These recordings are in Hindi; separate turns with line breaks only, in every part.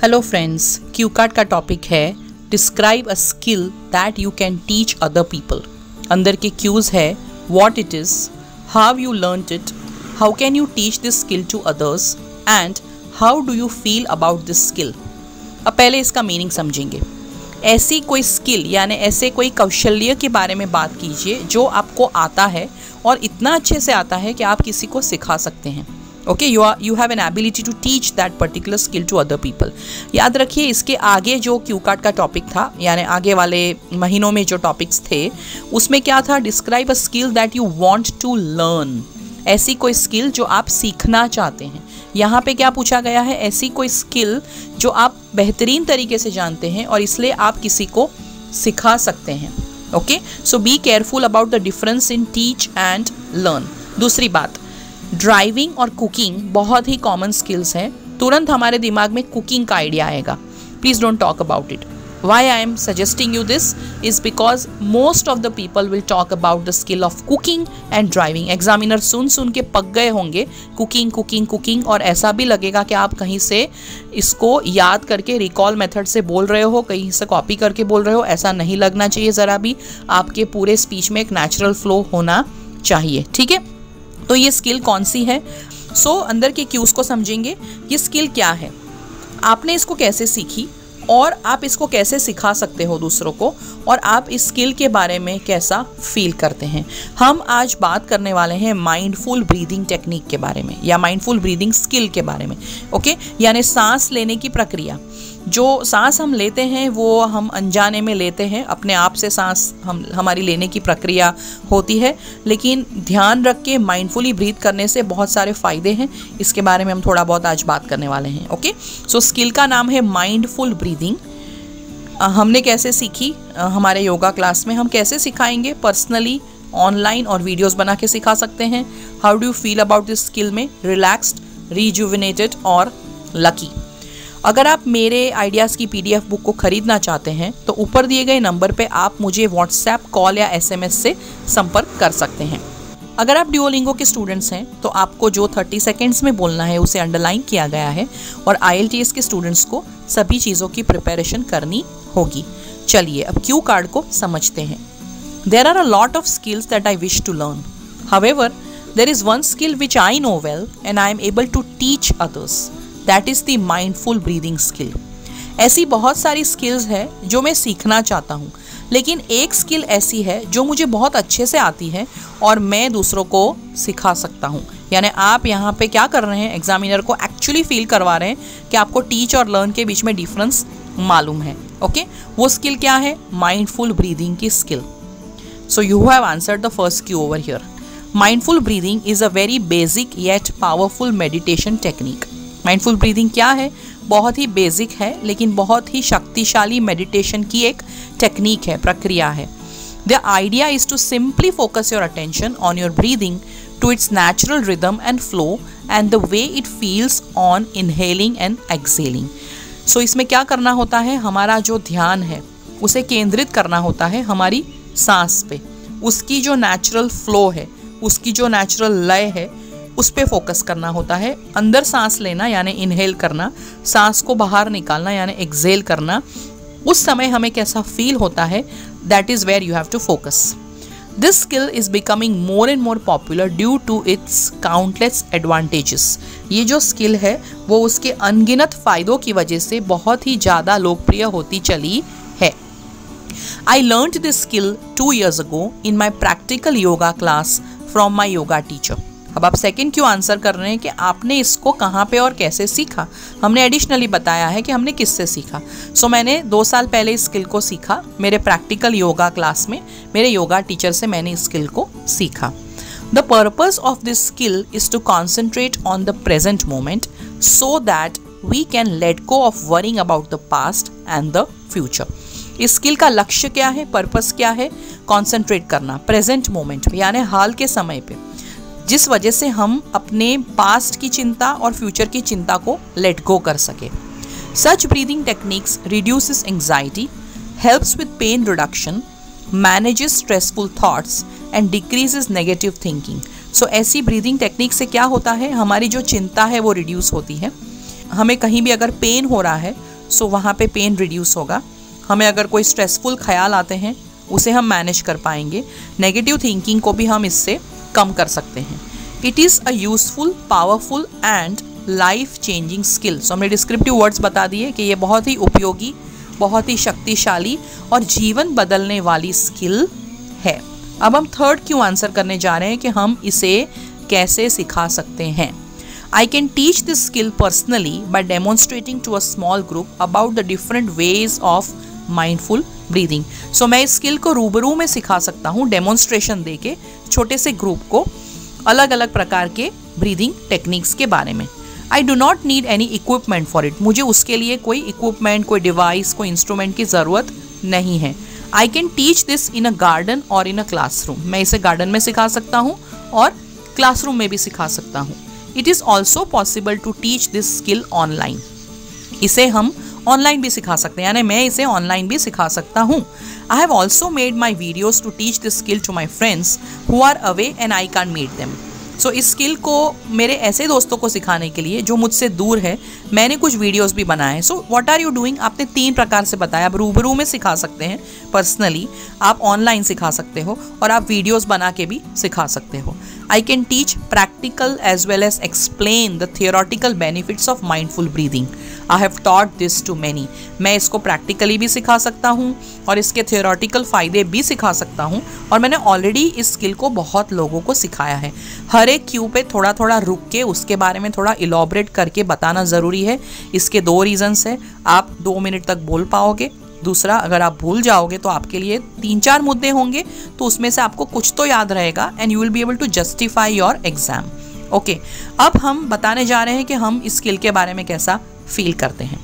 हेलो फ्रेंड्स, क्यू कार्ड का टॉपिक है describe a skill that you can teach other people. अंदर के क्यूज है what it is, how you learned it, how can you teach this skill to others and how do you feel about this skill. अब पहले इसका मीनिंग समझेंगे। ऐसी कोई स्किल यानी ऐसे कोई कौशल्य के बारे में बात कीजिए जो आपको आता है और इतना अच्छे से आता है कि आप किसी को सिखा सकते हैं। Okay, you have an ability to teach that particular skill to other people. याद रखिए, इसके आगे जो क्यू कार्ड का टॉपिक था यानी आगे वाले महीनों में जो टॉपिक्स थे उसमें क्या था, describe a skill that you want to learn. ऐसी कोई स्किल जो आप सीखना चाहते हैं। यहाँ पे क्या पूछा गया है, ऐसी कोई स्किल जो आप बेहतरीन तरीके से जानते हैं और इसलिए आप किसी को सिखा सकते हैं। Okay, so be careful about the difference in teach and learn. दूसरी बात, ड्राइविंग और कुकिंग बहुत ही कॉमन स्किल्स हैं। तुरंत हमारे दिमाग में कुकिंग का आइडिया आएगा। Please don't talk about it. Why I am suggesting you this is because most of the people will talk about the skill of cooking and driving. Examiner सुन के पक गए होंगे कुकिंग कुकिंग कुकिंग, और ऐसा भी लगेगा कि आप कहीं से इसको याद करके रिकॉल मेथड से बोल रहे हो, कहीं से कॉपी करके बोल रहे हो। ऐसा नहीं लगना चाहिए ज़रा भी। आपके पूरे स्पीच में एक नेचुरल फ्लो होना चाहिए, ठीक है। तो ये स्किल कौन सी है? अंदर के क्यूज को समझेंगे। ये स्किल क्या है, आपने इसको कैसे सीखी और आप इसको कैसे सिखा सकते हो दूसरों को, और आप इस स्किल के बारे में कैसा फील करते हैं। हम आज बात करने वाले हैं माइंडफुल ब्रीदिंग टेक्निक के बारे में या माइंडफुल ब्रीदिंग स्किल के बारे में। ओके, यानी सांस लेने की प्रक्रिया। जो सांस हम लेते हैं वो हम अनजाने में लेते हैं, अपने आप से सांस हमारी लेने की प्रक्रिया होती है, लेकिन ध्यान रख के माइंडफुली ब्रीथ करने से बहुत सारे फ़ायदे हैं। इसके बारे में हम थोड़ा बहुत आज बात करने वाले हैं। ओके, सो स्किल का नाम है माइंडफुल ब्रीदिंग। हमने कैसे सीखी? हमारे योगा क्लास में हम कैसे सिखाएंगे? पर्सनली, ऑनलाइन और वीडियोज़ बना के सिखा सकते हैं। How do you feel about this skill में रिलैक्स्ड, रिजुविनेटेड और लकी। अगर आप मेरे आइडियाज़ की PDF बुक को ख़रीदना चाहते हैं तो ऊपर दिए गए नंबर पे आप मुझे व्हाट्सएप, कॉल या SMS से संपर्क कर सकते हैं। अगर आप ड्यूओलिंगो के स्टूडेंट्स हैं तो आपको जो 30 सेकेंड्स में बोलना है उसे अंडरलाइन किया गया है, और IELTS के स्टूडेंट्स को सभी चीज़ों की प्रिपरेशन करनी होगी। चलिए अब क्यू कार्ड को समझते हैं। There are a lot of skills that I wish to learn, however there is one skill which I know well and I am able to teach others, that is the mindful breathing skill. ऐसी बहुत सारी स्किल्स हैं जो मैं सीखना चाहता हूँ, लेकिन एक स्किल ऐसी है जो मुझे बहुत अच्छे से आती है और मैं दूसरों को सिखा सकता हूँ। यानी आप यहाँ पे क्या कर रहे हैं, एग्जामिनर को एक्चुअली फील करवा रहे हैं कि आपको टीच और लर्न के बीच में डिफरेंस मालूम है। ओके, वो स्किल क्या है? माइंडफुल ब्रीदिंग की skill. So you have answered the first Q over here. Mindful breathing is a very basic yet powerful meditation technique. Mindful breathing क्या है? बहुत ही बेसिक है लेकिन बहुत ही शक्तिशाली मेडिटेशन की एक टेक्निक है, प्रक्रिया है। The idea is to simply focus your attention on your breathing to its natural rhythm and flow and the way it feels on inhaling and exhaling. So इसमें क्या करना होता है, हमारा जो ध्यान है उसे केंद्रित करना होता है हमारी सांस पे। उसकी जो नेचुरल फ्लो है, उसकी जो नेचुरल लय है, उस पे फोकस करना होता है। अंदर सांस लेना यानी इनहेल करना, सांस को बाहर निकालना यानी एक्सहेल करना, उस समय हमें कैसा फील होता है, that is where you have to focus. This skill is becoming more and more popular due to its countless advantages. ये जो स्किल है वो उसके अनगिनत फ़ायदों की वजह से बहुत ही ज़्यादा लोकप्रिय होती चली है। I learned this skill 2 years ago in my practical yoga class from my yoga teacher. अब आप सेकंड क्यों आंसर कर रहे हैं कि आपने इसको कहाँ पे और कैसे सीखा। हमने एडिशनली बताया है कि हमने किससे सीखा। मैंने 2 साल पहले इस स्किल को सीखा मेरे प्रैक्टिकल योगा क्लास में। मेरे योगा टीचर से मैंने इस स्किल को सीखा। The purpose of this skill is to concentrate on the present moment so that we can let go of worrying about the past and the future. इस स्किल का लक्ष्य क्या है, पर्पस क्या है? कॉन्सेंट्रेट करना प्रेजेंट मोमेंट पे यानी हाल के समय पे, जिस वजह से हम अपने पास्ट की चिंता और फ्यूचर की चिंता को लेट गो कर सके। Such breathing techniques reduces anxiety, helps with pain reduction, manages stressful thoughts and decreases negative thinking. ऐसी ब्रीदिंग टेक्निक से क्या होता है, हमारी जो चिंता है वो रिड्यूस होती है। हमें कहीं भी अगर पेन हो रहा है सो वहाँ पे पेन रिड्यूस होगा। हमें अगर कोई स्ट्रेसफुल ख्याल आते हैं उसे हम मैनेज कर पाएंगे। नेगेटिव थिंकिंग को भी हम इससे कम कर सकते हैं। It is a useful, powerful and life changing skill. So हमने डिस्क्रिप्टिव वर्ड्स बता दिए कि ये बहुत ही उपयोगी, बहुत ही शक्तिशाली और जीवन बदलने वाली स्किल है। अब हम थर्ड क्यों आंसर करने जा रहे हैं कि हम इसे कैसे सिखा सकते हैं। I can teach this skill personally by demonstrating to a small group about the different ways of mindful breathing. So मैं इस स्किल को रूबरू में सिखा सकता हूँ डेमोन्स्ट्रेशन दे के छोटे से ग्रुप को अलग अलग प्रकार के ब्रीदिंग टेक्निक्स के बारे में। I do not need any equipment for it. मुझे उसके लिए कोई इक्विपमेंट, कोई डिवाइस, कोई इंस्ट्रूमेंट की ज़रूरत नहीं है। I can teach this in a garden or in a classroom. मैं इसे गार्डन में सिखा सकता हूँ और क्लासरूम में भी सिखा सकता हूँ। It is also possible to teach this skill online. इसे हम ऑनलाइन भी सिखा सकते हैं, यानी मैं इसे ऑनलाइन भी सिखा सकता हूँ। I have also made my videos to teach this skill to my friends who are away and I can't meet them. So इस स्किल को मेरे ऐसे दोस्तों को सिखाने के लिए जो मुझसे दूर है, मैंने कुछ वीडियोस भी बनाए हैं। So what are you doing, आपने 3 प्रकार से बताया। आप रूबरू में सिखा सकते हैं पर्सनली, आप ऑनलाइन सिखा सकते हो और आप वीडियोस बना के भी सिखा सकते हो। I can teach practical as well as explain the theoretical benefits of mindful breathing. I have taught this to many. मैं इसको प्रैक्टिकली भी सिखा सकता हूँ और इसके थियोरेटिकल फ़ायदे भी सिखा सकता हूँ और मैंने ऑलरेडी इस स्किल को बहुत लोगों को सिखाया है। हर एक क्यू पे थोड़ा थोड़ा रुक के उसके बारे में थोड़ा इलॉबरेट करके बताना ज़रूरी है। इसके 2 रीज़न्स है, आप 2 मिनट तक बोल पाओगे। दूसरा, अगर आप भूल जाओगे तो आपके लिए 3-4 मुद्दे होंगे, तो उसमें से आपको कुछ तो याद रहेगा and you will be able to justify your exam. Okay, अब हम बताने जा रहे हैं कि हम इस स्किल के बारे में कैसा फील करते हैं।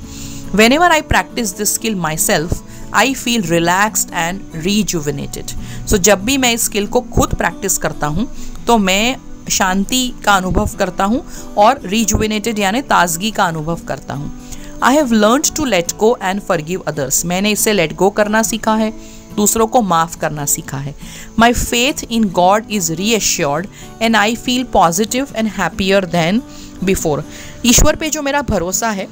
Whenever I practice this skill myself, I feel relaxed and rejuvenated. So जब भी मैं इस स्किल को खुद प्रैक्टिस करता हूँ तो मैं शांति का अनुभव करता हूँ और rejuvenated यानी ताजगी का अनुभव करता हूँ। I have learned to let go and forgive others. मैंने इससे let go करना सीखा है, दूसरों को माफ़ करना सीखा है। My faith in God is reassured and I feel positive and happier than before. ईश्वर पे जो मेरा भरोसा है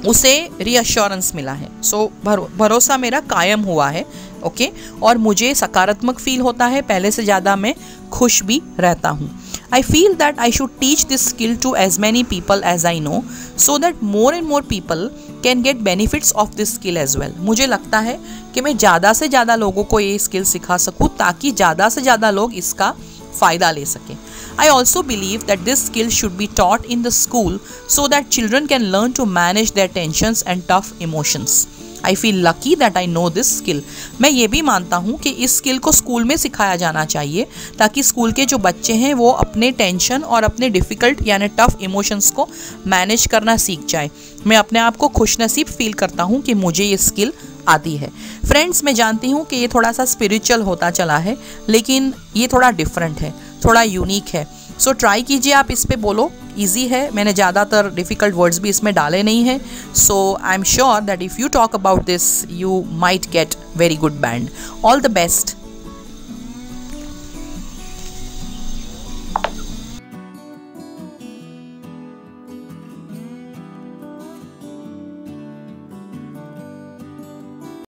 उसे रीअश्योरेंस मिला है। सो भरोसा मेरा कायम हुआ है। ओके, और मुझे सकारात्मक फील होता है, पहले से ज़्यादा मैं खुश भी रहता हूँ। I feel that I should teach this skill to as many people as I know so that more and more people can get benefits of this skill as well. मुझे लगता है कि मैं ज़्यादा से ज़्यादा लोगों को ये स्किल सिखा सकूँ ताकि ज़्यादा से ज़्यादा लोग इसका फ़ायदा ले सकें। I also believe that this skill should be taught in the school so that children can learn to manage their tensions and tough emotions. I feel lucky that I know this skill. मैं ये भी मानता हूँ कि इस स्किल को स्कूल में सिखाया जाना चाहिए ताकि स्कूल के जो बच्चे हैं वो अपने टेंशन और अपने डिफ़िकल्ट यानी टफ इमोशंस को मैनेज करना सीख जाए। मैं अपने आप को खुशनसीब फील करता हूँ कि मुझे ये स्किल आती है। फ्रेंड्स, मैं जानती हूँ कि ये थोड़ा सा स्पिरिचुअल होता चला है, लेकिन ये थोड़ा डिफरेंट है, थोड़ा यूनिक है। सो ट्राई कीजिए, आप इस पे बोलो। ईजी है, मैंने ज़्यादातर डिफ़िकल्ट वर्ड्स भी इसमें डाले नहीं हैं। So I am sure that if you talk about this you might get very good band. All the best.